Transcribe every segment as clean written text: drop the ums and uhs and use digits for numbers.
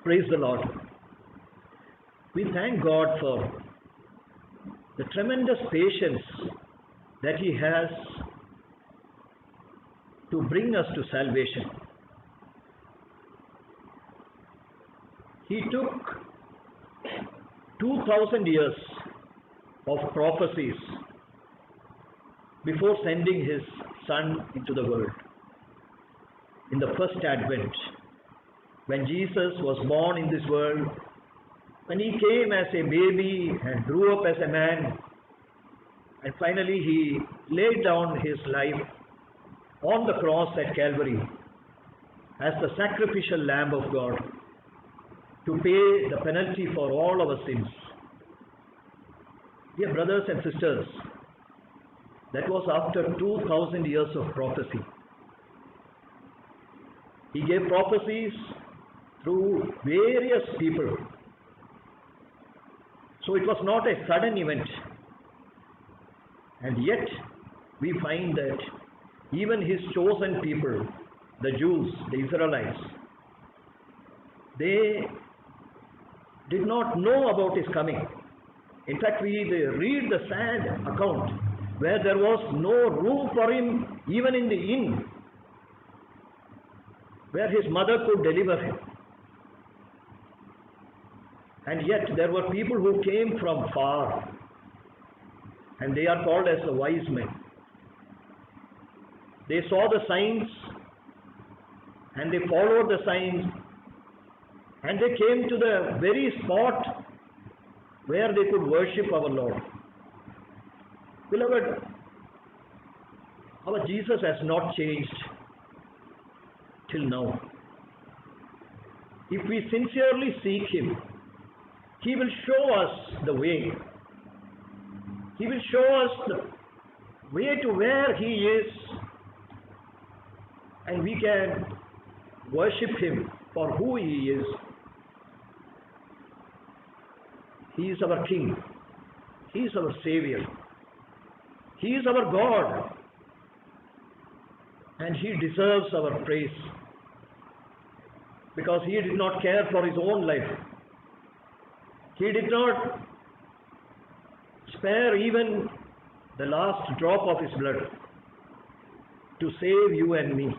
Praise the Lord. We thank God for the tremendous patience that He has to bring us to salvation. He took 2000 years of prophecies before sending His Son into the world. In the first advent, when Jesus was born in this world, when He came as a baby and grew up as a man, and finally He laid down His life on the cross at Calvary as the sacrificial Lamb of God to pay the penalty for all our sins. Dear brothers and sisters, that was after 2000 years of prophecy. He gave prophecies through various people. So it was not a sudden event. And yet we find that even His chosen people, the Jews, the Israelites, they did not know about His coming. In fact, we read the sad account where there was no room for Him even in the inn where His mother could deliver Him. And yet there were people who came from far, and they are called as the wise men. They saw the signs and they followed the signs, and they came to the very spot where they could worship our Lord. Beloved, our Jesus has not changed till now. If we sincerely seek Him, He will show us the way. He will show us the way to where He is, and we can worship Him for who He is. He is our King. He is our Savior. He is our God, and He deserves our praise because He did not care for His own life. He did not spare even the last drop of His blood to save you and me.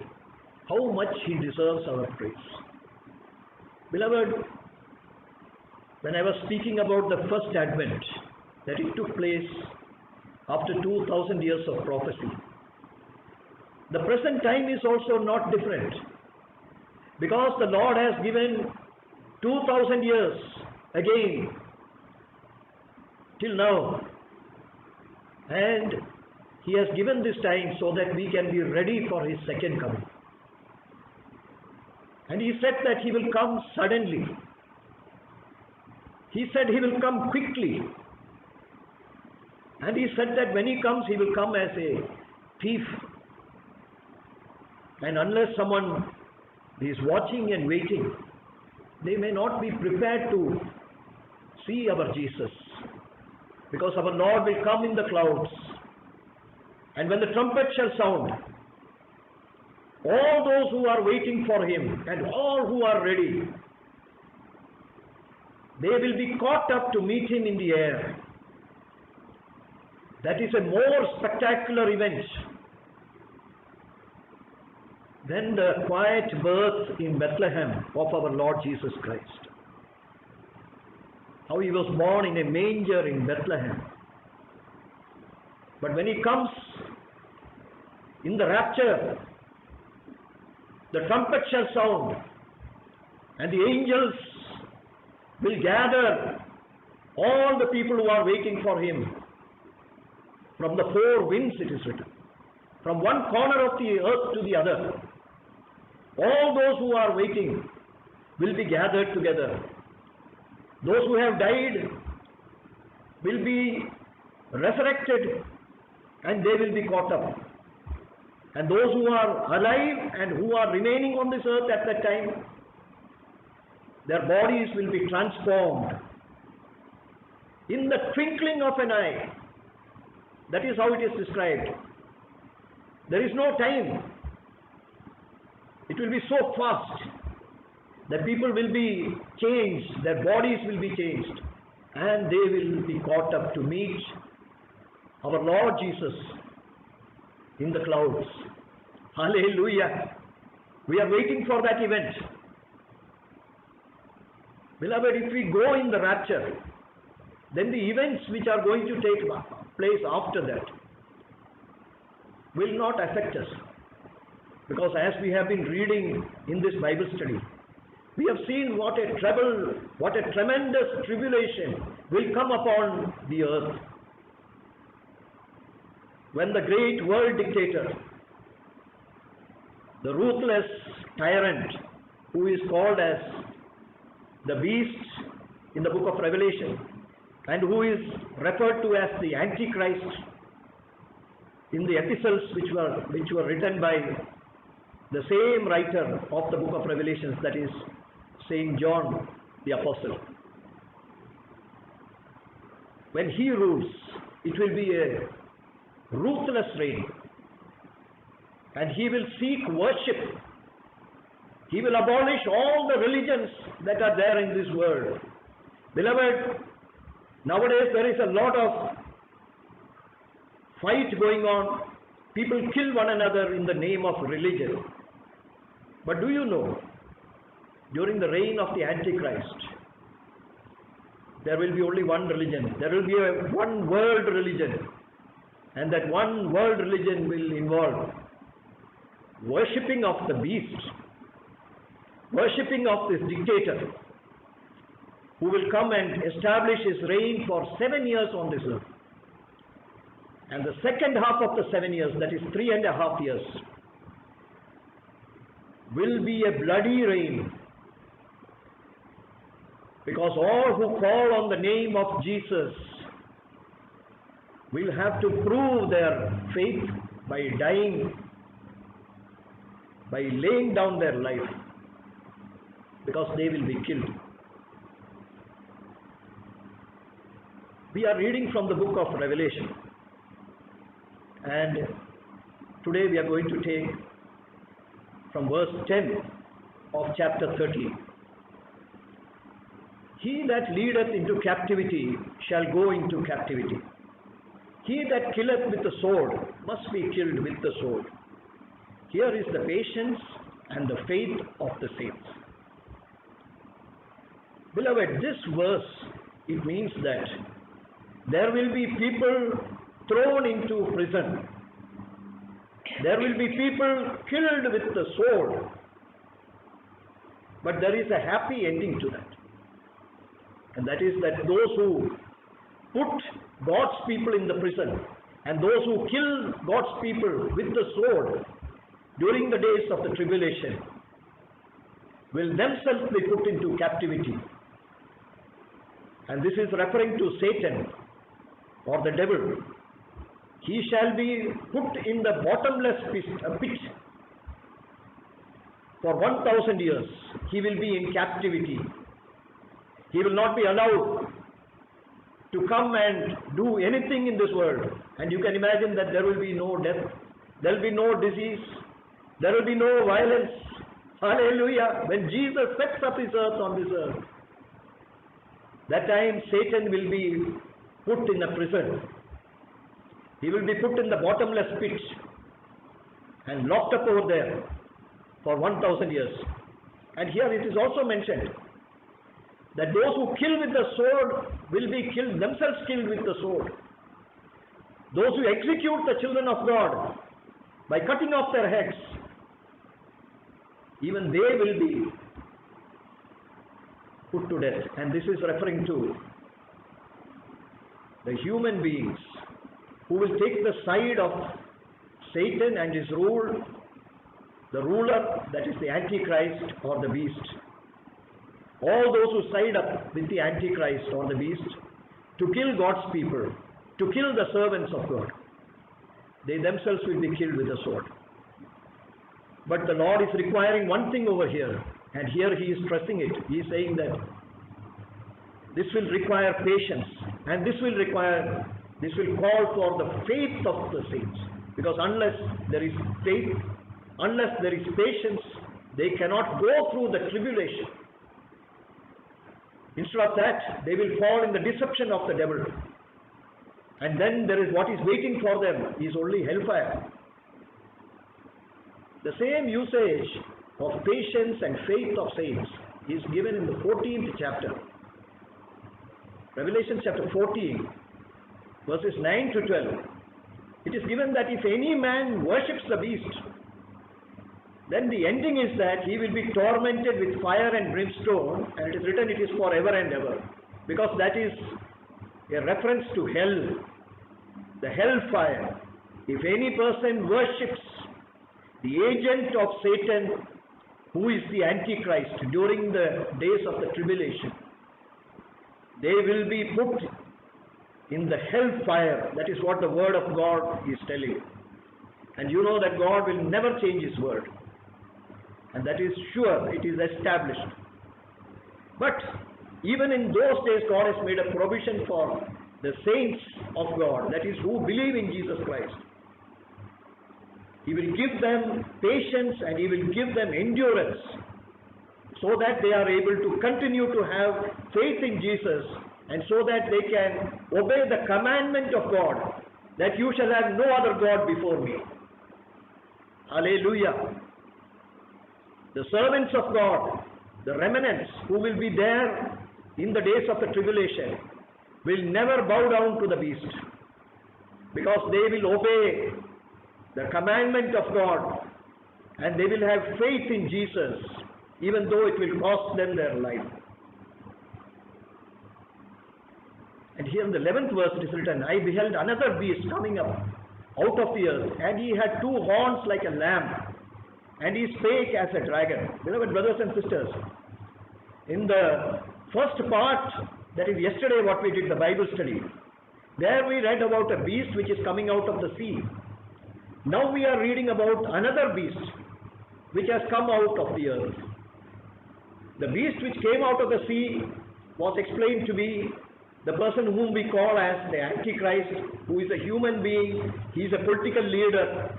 How much He deserves our praise. Beloved, when I was speaking about the first advent, that it took place after 2000 years of prophecy, the present time is also not different, because the Lord has given 2000 years again till now, and He has given this time so that we can be ready for His second coming. And He said that He will come suddenly. He said He will come quickly. And He said that when He comes, He will come as a thief. And unless someone is watching and waiting, they may not be prepared to see our Jesus. Because our Lord will come in the clouds. And when the trumpet shall sound, all those who are waiting for Him and all who are ready, they will be caught up to meet Him in the air. That is a more spectacular event than the quiet birth in Bethlehem of our Lord Jesus Christ. How He was born in a manger in Bethlehem. But when He comes in the rapture, the trumpet shall sound, and the angels will gather all the people who are waiting for Him from the four winds, it is written, from one corner of the earth to the other. All those who are waiting will be gathered together. Those who have died will be resurrected, and they will be caught up. And those who are alive and who are remaining on this earth at that time, their bodies will be transformed in the twinkling of an eye. That is how it is described. There is no time. It will be so fast. The people will be changed, their bodies will be changed, and they will be caught up to meet our Lord Jesus in the clouds. Hallelujah. We are waiting for that event. Beloved, if we go in the rapture, then the events which are going to take place after that will not affect us. Because as we have been reading in this Bible study, we have seen what a tremendous tribulation will come upon the earth. When the great world dictator, the ruthless tyrant who is called as the beast in the book of Revelation and who is referred to as the Antichrist in the epistles which were written by the same writer of the book of Revelations, that is Saint John the Apostle. When he rules, it will be a ruthless reign, and he will seek worship. He will abolish all the religions that are there in this world. Beloved, nowadays there is a lot of fight going on. People kill one another in the name of religion. But do you know, during the reign of the Antichrist, there will be only one religion. There will be one world religion. And that one world religion will involve worshipping of the beast, worshipping of this dictator who will come and establish his reign for 7 years on this earth. And the second half of the 7 years, that is 3.5 years, will be a bloody reign. Because all who call on the name of Jesus will have to prove their faith by dying, by laying down their life, because they will be killed. We are reading from the book of Revelation, and today we are going to take from verse 10 of chapter 13. He that leadeth into captivity shall go into captivity. He that killeth with the sword must be killed with the sword. Here is the patience and the faith of the saints. Beloved, this verse, it means that there will be people thrown into prison. There will be people killed with the sword. But there is a happy ending to that. And that is that those who put God's people in the prison and those who kill God's people with the sword during the days of the tribulation will themselves be put into captivity. And this is referring to Satan or the devil. He shall be put in the bottomless pit for 1,000 years. He will be in captivity. He will not be allowed to come and do anything in this world. And you can imagine that there will be no death, there will be no disease, there will be no violence. Hallelujah. When Jesus sets up his earth on this earth, that time Satan will be put in a prison. He will be put in the bottomless pit and locked up over there for 1,000 years. And here it is also mentioned that those who kill with the sword will be killed, themselves killed with the sword. Those who execute the children of God by cutting off their heads, even they will be put to death. And this is referring to the human beings who will take the side of Satan and his rule, the ruler, that is the Antichrist or the beast. All those who side up with the Antichrist or the beast to kill God's people, to kill the servants of God, they themselves will be killed with a sword. But the Lord is requiring one thing over here, and here he is stressing it. He is saying that this will require patience, and this will call for the faith of the saints. Because unless there is faith, unless there is patience, they cannot go through the tribulation. Instead of that, they will fall in the deception of the devil. And then there is what is waiting for them is only hellfire. The same usage of patience and faith of saints is given in the 14th chapter. Revelation chapter 14, verses 9 to 12. It is given that if any man worships the beast, then the ending is that he will be tormented with fire and brimstone, and it is written it is forever and ever, because that is a reference to hell, the hellfire. If any person worships the agent of Satan, who is the Antichrist, during the days of the tribulation, they will be put in the hellfire. That is what the word of God is telling. And you know that God will never change his word. And that is sure, it is established. But even in those days, God has made a provision for the saints of God, that is, who believe in Jesus Christ. He will give them patience and he will give them endurance, so that they are able to continue to have faith in Jesus, and so that they can obey the commandment of God, that you shall have no other God before me. Hallelujah. The servants of God, the remnants who will be there in the days of the tribulation, will never bow down to the beast, because they will obey the commandment of God, and they will have faith in Jesus, even though it will cost them their life. And here in the 11th verse it is written, I beheld another beast coming up out of the earth, and he had two horns like a lamb, and he spake as a dragon. Beloved brothers and sisters, in the first part, that is yesterday what we did, the Bible study, there we read about a beast which is coming out of the sea. Now we are reading about another beast which has come out of the earth. The beast which came out of the sea was explained to be the person whom we call as the Antichrist, who is a human being, he is a political leader.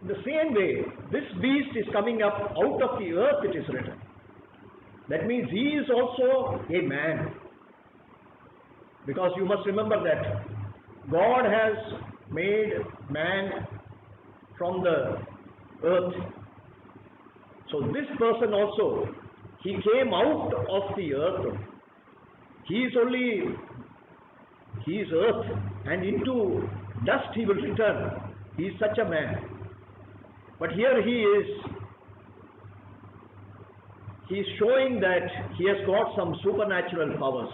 In the same way, this beast is coming up out of the earth, it is written. That means he is also a man. Because you must remember that God has made man from the earth. So this person also, he came out of the earth. He is earth, and into dust he will return. He is such a man. But here he is showing that he has got some supernatural powers.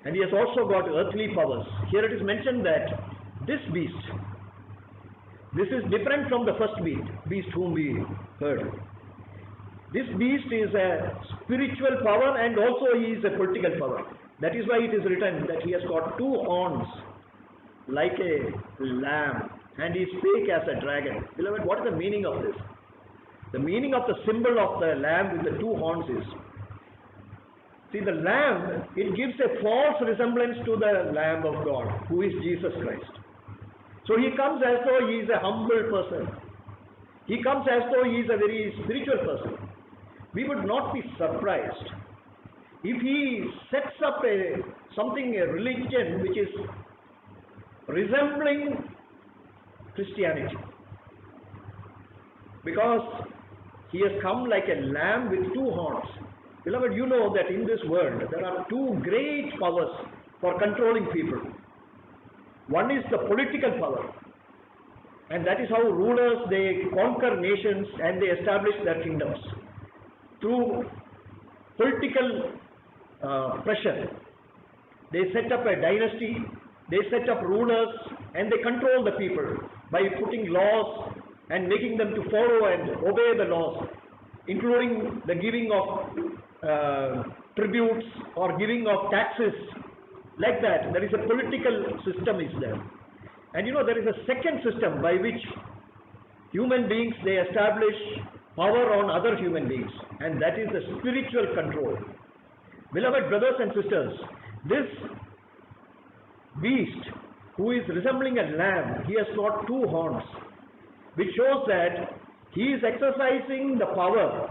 And he has also got earthly powers. Here it is mentioned that this beast, this is different from the first beast whom we heard. This beast is a spiritual power, and also he is a political power. That is why it is written that he has got two horns like a lamb, and he spake as a dragon. Beloved, what is the meaning of this? The meaning of the symbol of the lamb with the two horns is, see, the lamb, it gives a false resemblance to the Lamb of God, who is Jesus Christ. So he comes as though he is a humble person. He comes as though he is a very spiritual person. We would not be surprised if he sets up a religion which is resembling Christianity. Because he has come like a lamb with two horns. Beloved, you know that in this world there are two great powers for controlling people. One is the political power, and that is how rulers, they conquer nations and they establish their kingdoms. Through political pressure, they set up a dynasty, they set up rulers, and they control the people by putting laws and making them to follow and obey the laws, including the giving of tributes or giving of taxes. Like that, there is a political system is there. And you know, there is a second system by which human beings, they establish power on other human beings, and that is the spiritual control. Beloved brothers and sisters, this beast, who is resembling a lamb, he has got two horns, which shows that He is exercising the power,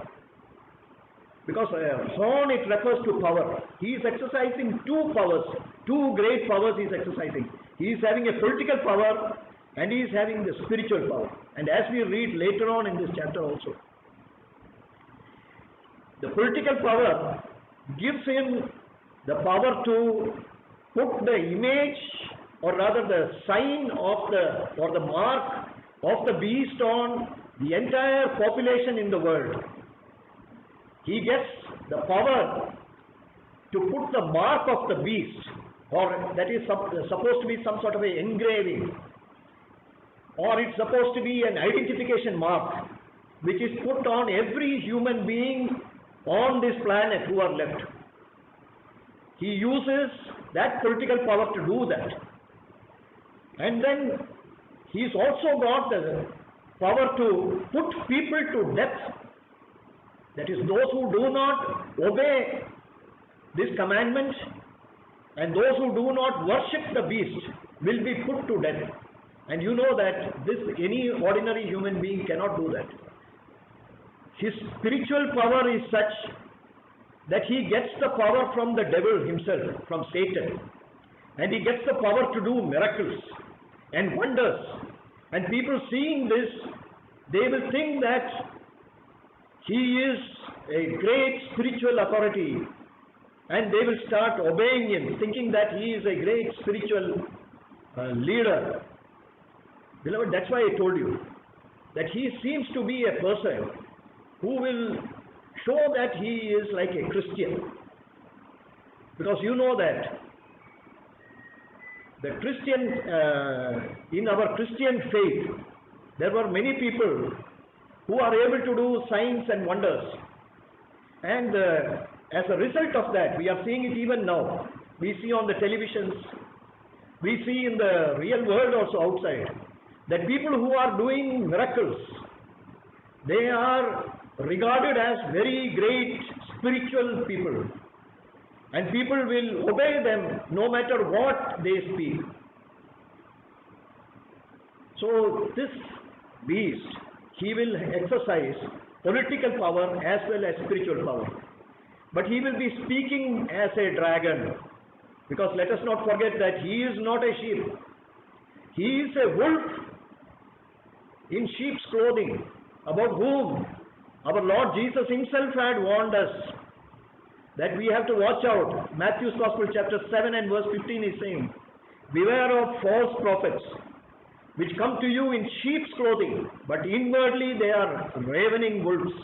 because horn, it refers to power. He is exercising two powers, two great powers he is exercising. He is having a political power and he is having the spiritual power. And as we read later on in this chapter also, the political power gives him the power to put the image, or rather the sign of the, or the mark of the beast on the entire population in the world. He gets the power to put the mark of the beast, or that is supposed to be some sort of an engraving, or it's supposed to be an identification mark which is put on every human being on this planet who are left. He uses that political power to do that. And then he's also got the power to put people to death. That is, those who do not obey this commandment and those who do not worship the beast will be put to death. And you know that this, any ordinary human being cannot do that. His spiritual power is such that he gets the power from the devil himself, from Satan. And he gets the power to do miracles and wonders. And people seeing this, they will think that he is a great spiritual authority, and they will start obeying him, thinking that he is a great spiritual leader. Beloved, that's why I told you that he seems to be a person who will show that he is like a Christian. Because you know that the Christian, in our Christian faith, there were many people who are able to do signs and wonders. And as a result of that, we are seeing it even now. We see on the televisions, we see in the real world also outside, that people who are doing miracles, they are regarded as very great spiritual people. And people will obey them no matter what they speak. So this beast, he will exercise political power as well as spiritual power. But he will be speaking as a dragon. Because let us not forget that he is not a sheep. He is a wolf in sheep's clothing, about whom our Lord Jesus himself had warned us that we have to watch out. Matthew's Gospel chapter 7 and verse 15 is saying, "Beware of false prophets, which come to you in sheep's clothing, but inwardly they are ravening wolves."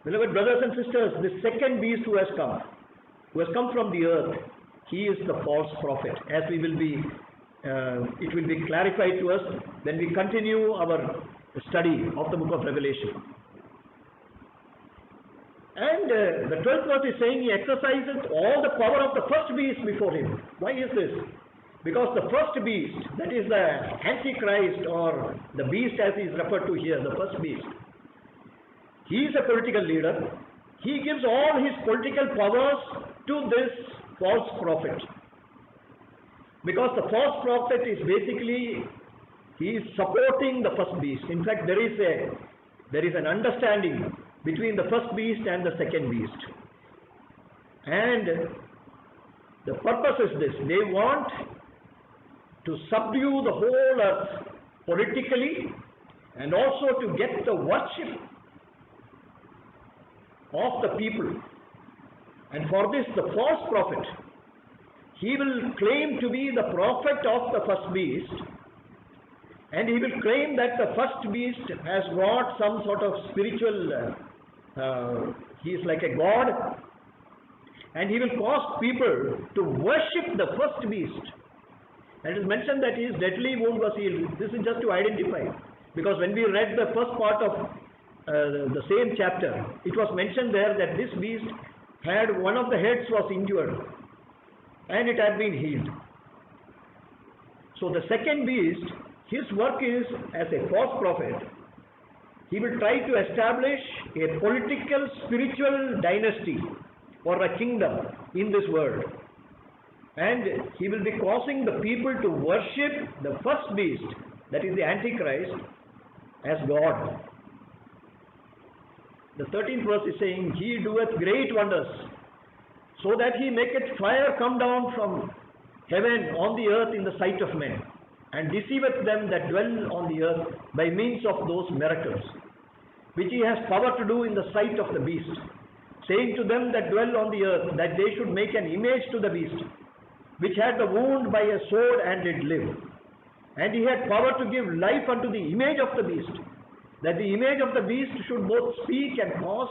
Beloved brothers and sisters, the second beast who has come from the earth, he is the false prophet, as we will be, it will be clarified to us when we continue our study of the book of Revelation. And the 12th verse is saying he exercises all the power of the first beast before him. Why is this? Because the first beast, that is the Antichrist, or the beast as is referred to here, the first beast, he is a political leader. He gives all his political powers to this false prophet. Because the false prophet is basically, he is supporting the first beast. In fact, there is an understanding between the first beast and the second beast. And the purpose is this: they want to subdue the whole earth politically, and also to get the worship of the people. And for this, the false prophet, he will claim to be the prophet of the first beast, and he will claim that the first beast has got some sort of spiritual, he is like a god, and he will cause people to worship the first beast. And it is mentioned that his deadly wound was healed. This is just to identify, because when we read the first part of the same chapter, it was mentioned there that this beast had, one of the heads was injured and it had been healed. So the second beast, his work is as a false prophet. He will try to establish a political, spiritual dynasty or a kingdom in this world. And he will be causing the people to worship the first beast, that is the Antichrist, as God. The 13th verse is saying, He doeth great wonders, so that He maketh fire come down from heaven on the earth in the sight of men, and deceiveth them that dwell on the earth by means of those miracles, which He has power to do in the sight of the beast, saying to them that dwell on the earth, that they should make an image to the beast, which had the wound by a sword and did live. And He had power to give life unto the image of the beast, that the image of the beast should both speak and cause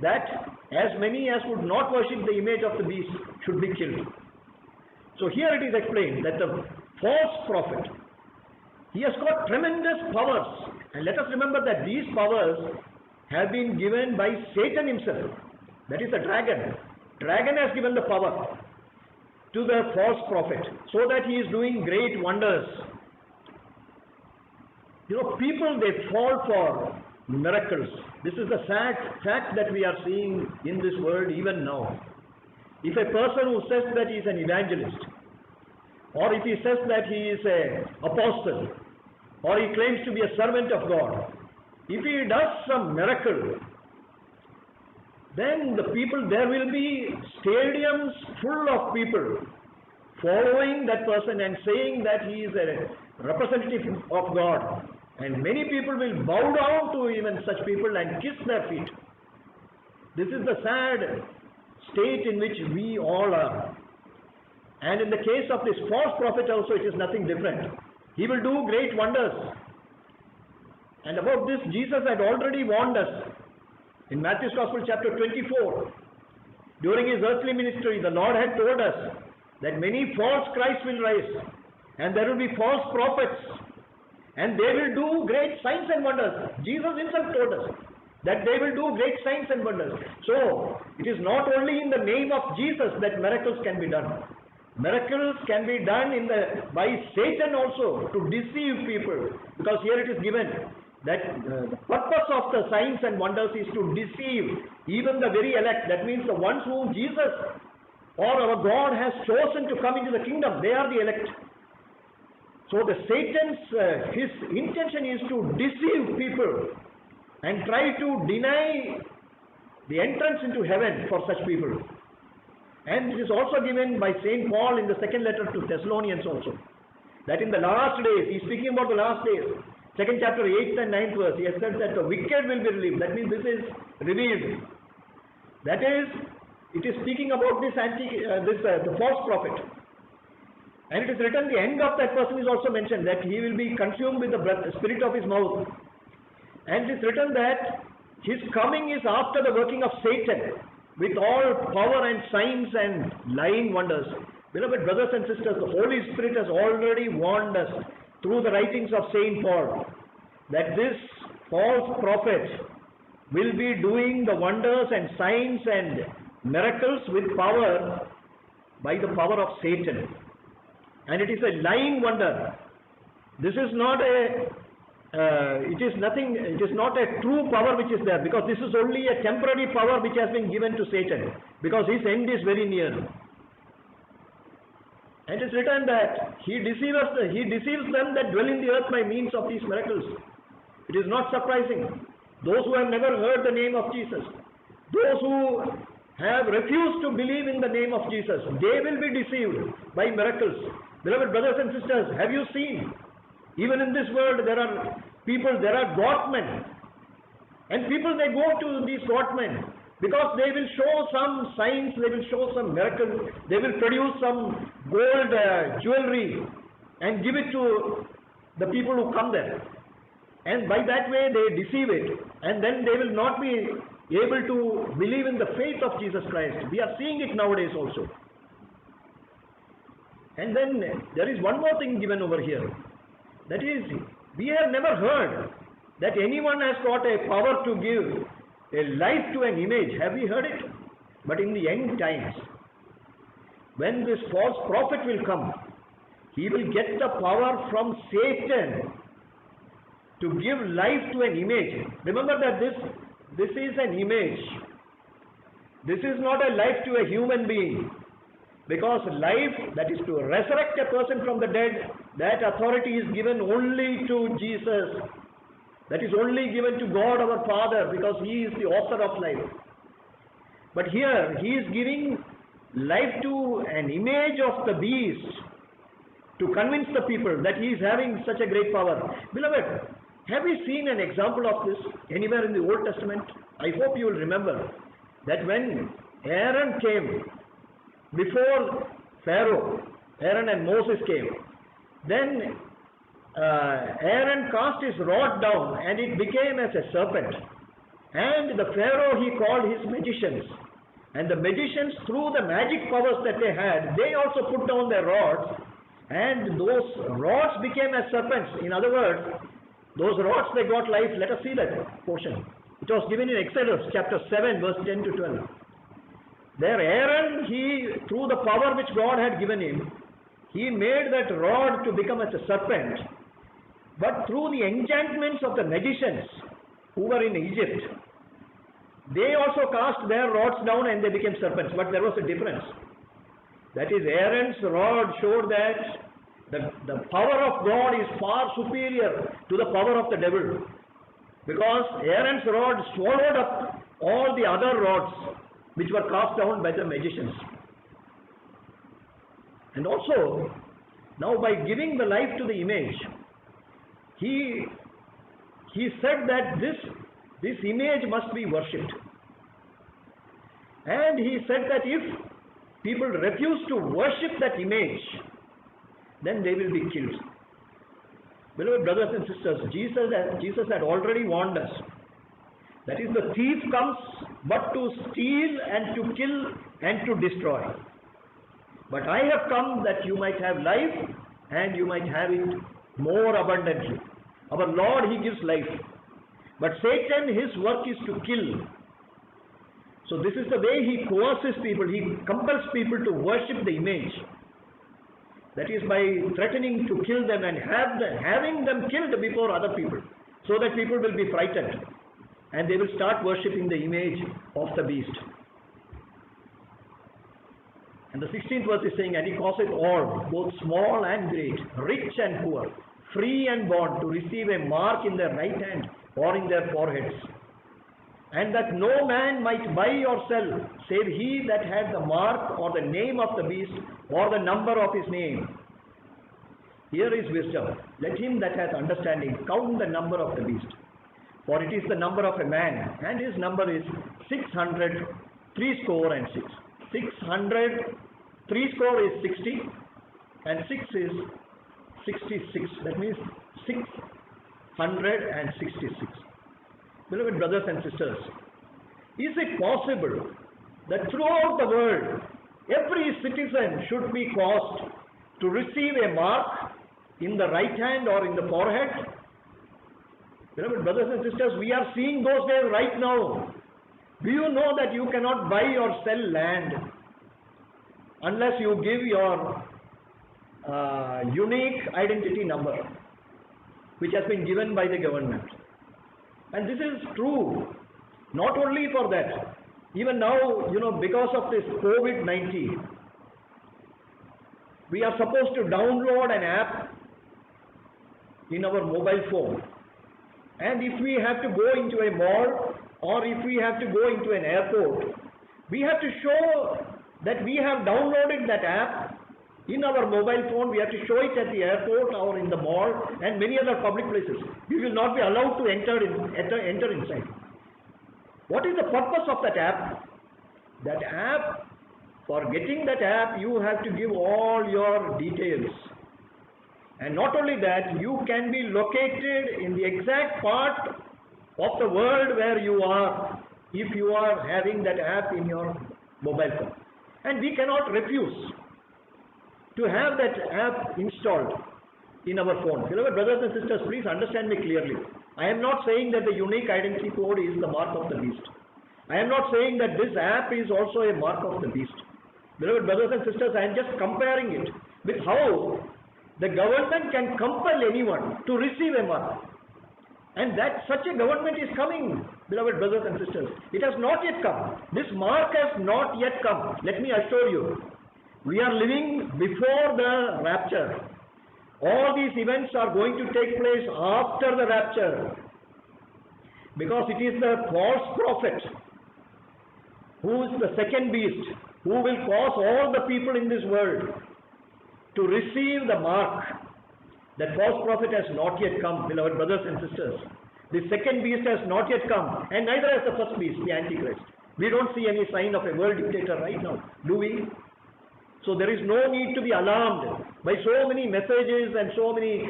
that as many as would not worship the image of the beast should be killed. So here it is explained that the false prophet, he has got tremendous powers. And let us remember that these powers have been given by Satan himself. That is the dragon. Dragon has given the power to the false prophet, so that he is doing great wonders. You know, people, they fall for miracles. This is the sad fact that we are seeing in this world even now. If a person who says that he is an evangelist, or if he says that he is an apostle, or he claims to be a servant of God, if he does some miracle, then the people, there will be stadiums full of people following that person and saying that he is a representative of God. And many people will bow down to even such people and kiss their feet. This is the sad state in which we all are. And in the case of this false prophet also, it is nothing different. He will do great wonders. And about this, Jesus had already warned us. In Matthew's Gospel chapter 24, during His earthly ministry, the Lord had told us that many false Christs will rise, and there will be false prophets, and they will do great signs and wonders. Jesus Himself told us that they will do great signs and wonders. So, it is not only in the name of Jesus that miracles can be done. Miracles can be done by Satan also, to deceive people. Because here it is given that the purpose of the signs and wonders is to deceive even the very elect. That means the ones whom Jesus or our God has chosen to come into the kingdom, they are the elect. So the Satan's, his intention is to deceive people and try to deny the entrance into heaven for such people. And it is also given by St. Paul in the second letter to Thessalonians also, that in the last days, he is speaking about the last days, second chapter, 8th and 9th verse, he has said that the wicked will be relieved. That means this is revealed. That is, it is speaking about this the false prophet. And it is written, the end of that person is also mentioned, that he will be consumed with the spirit of his mouth. And it is written that his coming is after the working of Satan, with all power and signs and lying wonders. Beloved brothers and sisters, the Holy Spirit has already warned us through the writings of St. Paul that this false prophet will be doing the wonders and signs and miracles with power by the power of Satan. And it is a lying wonder. This is not it is not a true power which is there, because this is only a temporary power which has been given to Satan, because his end is very near. And it is written that he deceives them that dwell in the earth by means of these miracles. It is not surprising. Those who have never heard the name of Jesus, those who have refused to believe in the name of Jesus, they will be deceived by miracles. Beloved brothers and sisters, have you seen? Even in this world, there are people, there are God-men. And people, they go to these God-men because they will show some signs, they will show some miracle, they will produce some gold jewelry and give it to the people who come there. And by that way, they deceive it. And then they will not be able to believe in the faith of Jesus Christ. We are seeing it nowadays also. And then there is one more thing given over here. That is, we have never heard that anyone has got a power to give a life to an image. Have we heard it? But in the end times, when this false prophet will come, he will get the power from Satan to give life to an image. Remember that this is an image. This is not a life to a human being. Because life, that is to resurrect a person from the dead, that authority is given only to Jesus. that is only given to God our Father, because He is the author of life. But here He is giving life to an image of the beast to convince the people that He is having such a great power. Beloved, have we seen an example of this anywhere in the Old Testament? I hope you will remember that when Aaron came before Pharaoh, Aaron and Moses came, then Aaron cast his rod down and it became as a serpent. And the Pharaoh, he called his magicians. And the magicians, through the magic powers that they had, they also put down their rods, and those rods became as serpents. In other words, those rods, they got life. Let us see that portion. It was given in Exodus chapter 7 verse 10 to 12. There Aaron, he, through the power which God had given him, he made that rod to become as a serpent. But through the enchantments of the magicians who were in Egypt, they also cast their rods down and they became serpents. But there was a difference. That is, Aaron's rod showed that the power of God is far superior to the power of the devil. Because Aaron's rod swallowed up all the other rods which were cast down by the magicians. And also, now by giving the life to the image, he said that this image must be worshipped. And he said that if people refuse to worship that image, then they will be killed. Beloved brothers and sisters, Jesus had already warned us. That is, the thief comes but to steal and to kill and to destroy. But I have come that you might have life and you might have it more abundantly. Our Lord, He gives life. But Satan, his work is to kill. So this is the way he coerces people. He compels people to worship the image. That is by threatening to kill them and having them killed before other people, so that people will be frightened and they will start worshipping the image of the beast. And the 16th verse is saying, and He causeth all, both small and great, rich and poor, free and bond, to receive a mark in their right hand or in their foreheads. And that no man might buy or sell, save he that had the mark or the name of the beast or the number of his name. Here is wisdom. Let him that hath understanding count the number of the beast. For it is the number of a man, and his number is 600, 6. 600, is 60, and 6 is 66. That means 666. Beloved brothers and sisters, is it possible that throughout the world, every citizen should be caused to receive a mark in the right hand or in the forehead? Beloved brothers and sisters, we are seeing those days right now. Do you know that you cannot buy or sell land unless you give your unique identity number, which has been given by the government? And this is true, not only for that. Even now, because of this COVID-19, we are supposed to download an app in our mobile phone. And if we have to go into a mall or if we have to go into an airport, we have to show that we have downloaded that app in our mobile phone. We have to show it at the airport or in the mall and many other public places. We will not be allowed to enter inside. What is the purpose of that app? That app, for getting that app, you have to give all your details. And not only that, you can be located in the exact part of the world where you are if you are having that app in your mobile phone. And we cannot refuse to have that app installed in our phone. Beloved brothers and sisters, please understand me clearly. I am not saying that the unique identity code is the mark of the beast. I am not saying that this app is also a mark of the beast. Beloved brothers and sisters, I am just comparing it with how the government can compel anyone to receive a mark. And that such a government is coming, beloved brothers and sisters. It has not yet come. This mark has not yet come. Let me assure you, we are living before the rapture. All these events are going to take place after the rapture. because it is the false prophet who is the second beast, who will cause all the people in this world to receive the mark. That false prophet has not yet come, beloved brothers and sisters. The second beast has not yet come, and neither has the first beast, the Antichrist. We don't see any sign of a world dictator right now, do we? So there is no need to be alarmed by so many messages and so many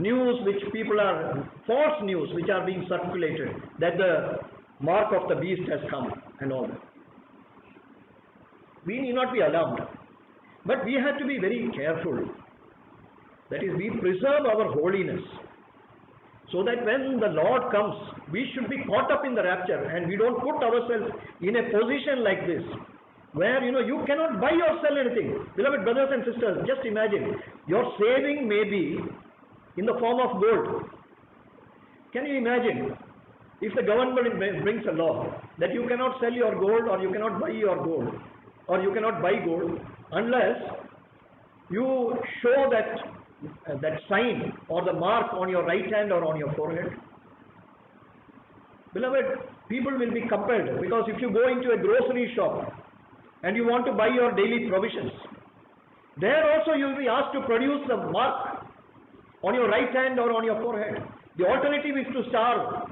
news which people are, false news which are being circulated, that the mark of the beast has come and all that. We need not be alarmed, but we have to be very careful. That is, we preserve our holiness, so that when the Lord comes, we should be caught up in the rapture, and we don't put ourselves in a position like this, where you cannot buy or sell anything. Beloved brothers and sisters, just imagine, your saving may be in the form of gold. Can you imagine if the government brings a law that you cannot sell your gold, or you cannot buy your gold, or you cannot buy gold unless you show that sign or the mark on your right hand or on your forehead? Beloved, people will be compelled, because if you go into a grocery shop and you want to buy your daily provisions, there also you will be asked to produce the mark on your right hand or on your forehead. The alternative is to starve.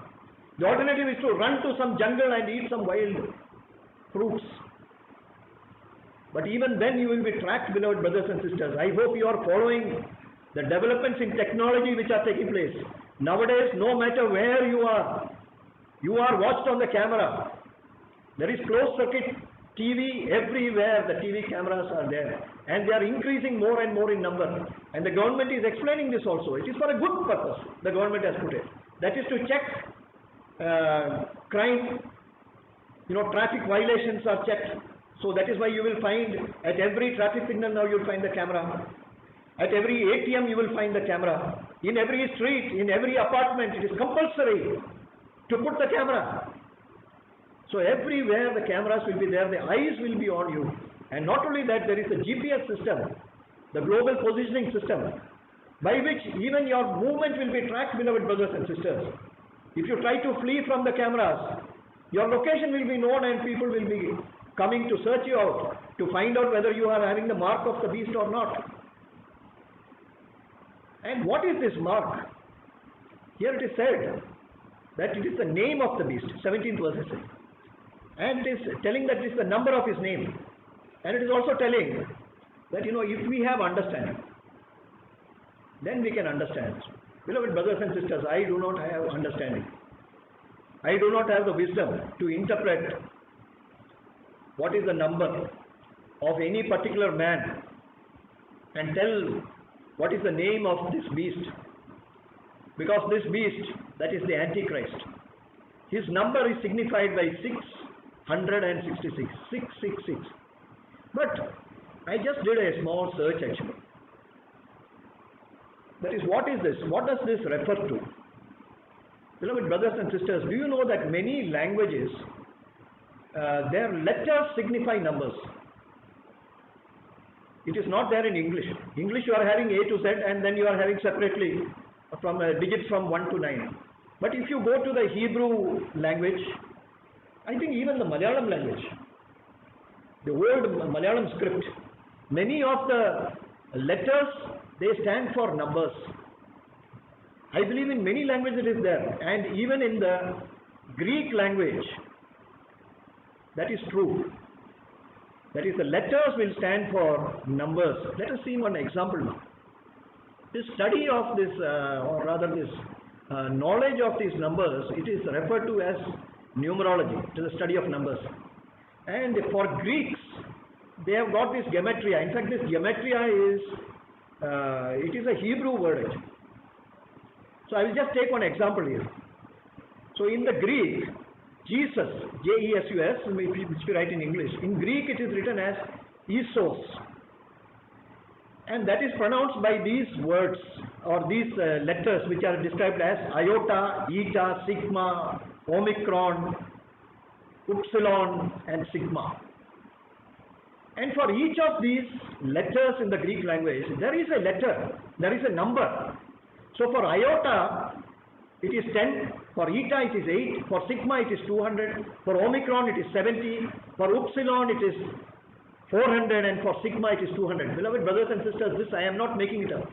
The alternative is to run to some jungle and eat some wild fruits. But even then you will be tracked, beloved brothers and sisters. I hope you are following the developments in technology which are taking place. Nowadays, no matter where you are watched on the camera. There is closed circuit TV everywhere. The TV cameras are there, and they are increasing more and more in number. And the government is explaining this also. It is for a good purpose. The government has put it. That is to check crime. Traffic violations are checked. So that is why you will find at every traffic signal now you will find the camera. At every ATM you will find the camera. In every street, in every apartment, it is compulsory to put the camera. So everywhere the cameras will be there, the eyes will be on you. And not only that, there is a GPS system, the global positioning system, by which even your movement will be tracked, beloved brothers and sisters. If you try to flee from the cameras, your location will be known, and people will be coming to search you out to find out whether you are having the mark of the beast or not. And what is this mark? Here it is said that it is the name of the beast, 17th verse. And it is telling that it is the number of his name. And it is also telling that, if we have understanding, then we can understand. Beloved brothers and sisters, I do not have understanding. I do not have the wisdom to interpret what is the number of any particular man and tell what is the name of this beast. Because this beast, that is the Antichrist, his number is signified by 666, 666. But I just did a small search actually. That is, what is this? What does this refer to? Beloved brothers and sisters, do you know that many languages, their letters signify numbers? It is not there in English. English you are having A to Z, and then you are having separately from digits from 1 to 9. But if you go to the Hebrew language, I think even the Malayalam language, the old Malayalam script, many of the letters, they stand for numbers. I believe in many languages it is there, and even in the Greek language, that is true. That is, the letters will stand for numbers. Let us see one example now. This study of this, or rather this knowledge of these numbers, it is referred to as numerology, to the study of numbers. And for Greeks, they have got this gematria. In fact, this gematria is, it is a Hebrew word actually. So I will just take one example here. So in the Greek, Jesus, J-E-S-U-S, which we write in English, in Greek it is written as Isos. And that is pronounced by these words, or these letters, which are described as iota, eta, sigma, omicron, upsilon, and sigma. And for each of these letters in the Greek language, there is a letter, there is a number. So for iota, it is 10, For eta it is 8, for sigma it is 200, for omicron it is 70, for upsilon it is 400, and for sigma it is 200. Beloved brothers and sisters, this I am not making it up.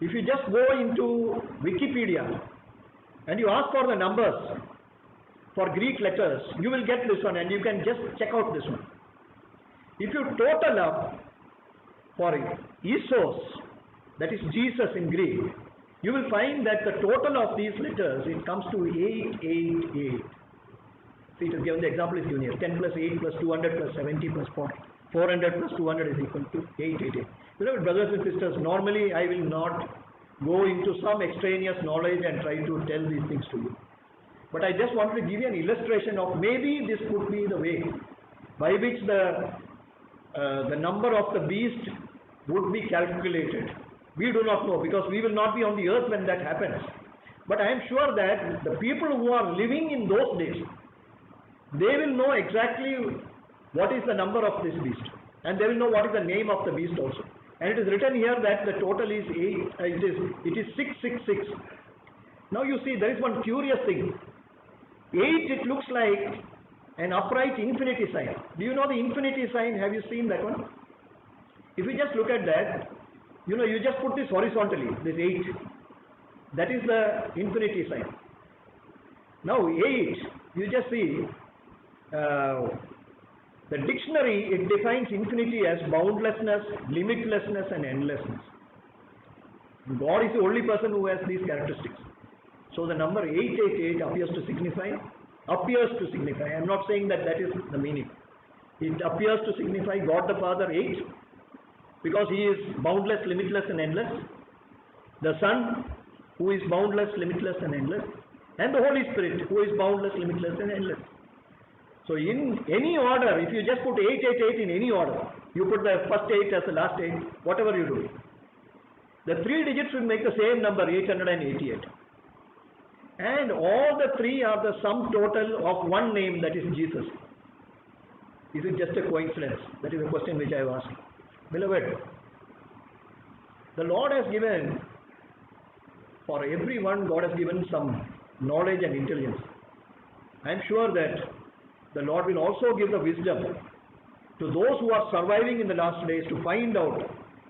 If you just go into Wikipedia and you ask for the numbers for Greek letters, you will get this one, and you can just check out this one. If you total up for Isos, that is Jesus in Greek, you will find that the total of these letters, it comes to 888. See, it is given, the example is given here. 10 plus 8 plus 200 plus 70 plus 400 plus 200 is equal to 888. Beloved brothers and sisters, normally I will not go into some extraneous knowledge and try to tell these things to you. But I just wanted to give you an illustration of maybe this could be the way by which the number of the beast would be calculated. We do not know, because we will not be on the earth when that happens. But I am sure that the people who are living in those days, they will know exactly what is the number of this beast, and they will know what is the name of the beast also. And it is written here that the total is 666. Now you see, there is one curious thing. 8, it looks like an upright infinity sign. Do you know the infinity sign? Have you seen that one? If you just look at that, you know, you just put this horizontally, this 8. That is the infinity sign. Now 8, you just see, the dictionary, it defines infinity as boundlessness, limitlessness and endlessness. God is the only person who has these characteristics. So the number 888 appears to signify, I am not saying that that is the meaning. It appears to signify God the Father 8, because He is boundless, limitless and endless. The Son, who is boundless, limitless and endless. And the Holy Spirit, who is boundless, limitless and endless. So in any order, if you just put 888 in any order, you put the first 8 as the last 8, whatever you do, the 3 digits will make the same number, 888. And all the 3 are the sum total of one name, that is Jesus. Is it just a coincidence? That is a question which I have asked. Beloved, the Lord has given, for everyone, God has given some knowledge and intelligence. I am sure that the Lord will also give the wisdom to those who are surviving in the last days to find out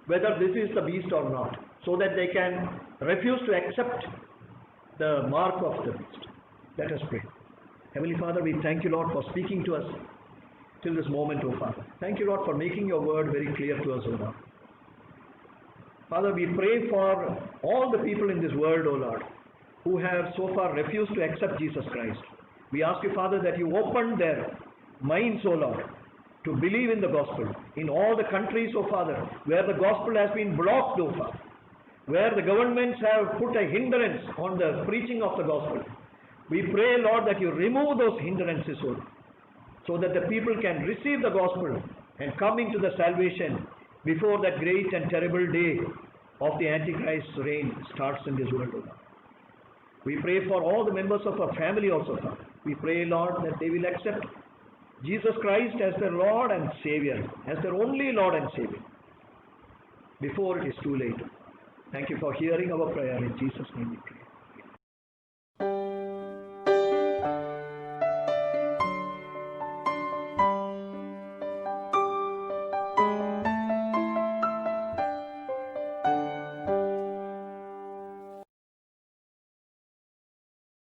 whether this is the beast or not, so that they can refuse to accept the mark of the beast. Let us pray. Heavenly Father, we thank you, Lord, for speaking to us till this moment, O Father. Thank you, Lord, for making your word very clear to us, O Lord. Father, we pray for all the people in this world, O Lord, who have so far refused to accept Jesus Christ. We ask you, Father, that you open their minds, O Lord, to believe in the gospel. In all the countries, O Father, where the gospel has been blocked, O Father, where the governments have put a hindrance on the preaching of the gospel, we pray, Lord, that you remove those hindrances, O Lord, so that the people can receive the gospel and come into the salvation before that great and terrible day of the Antichrist's reign starts in this world, O Lord. We pray for all the members of our family also, Father. We pray, Lord, that they will accept Jesus Christ as their Lord and Savior, as their only Lord and Savior, before it is too late. Thank you for hearing our prayer. In Jesus' name we pray.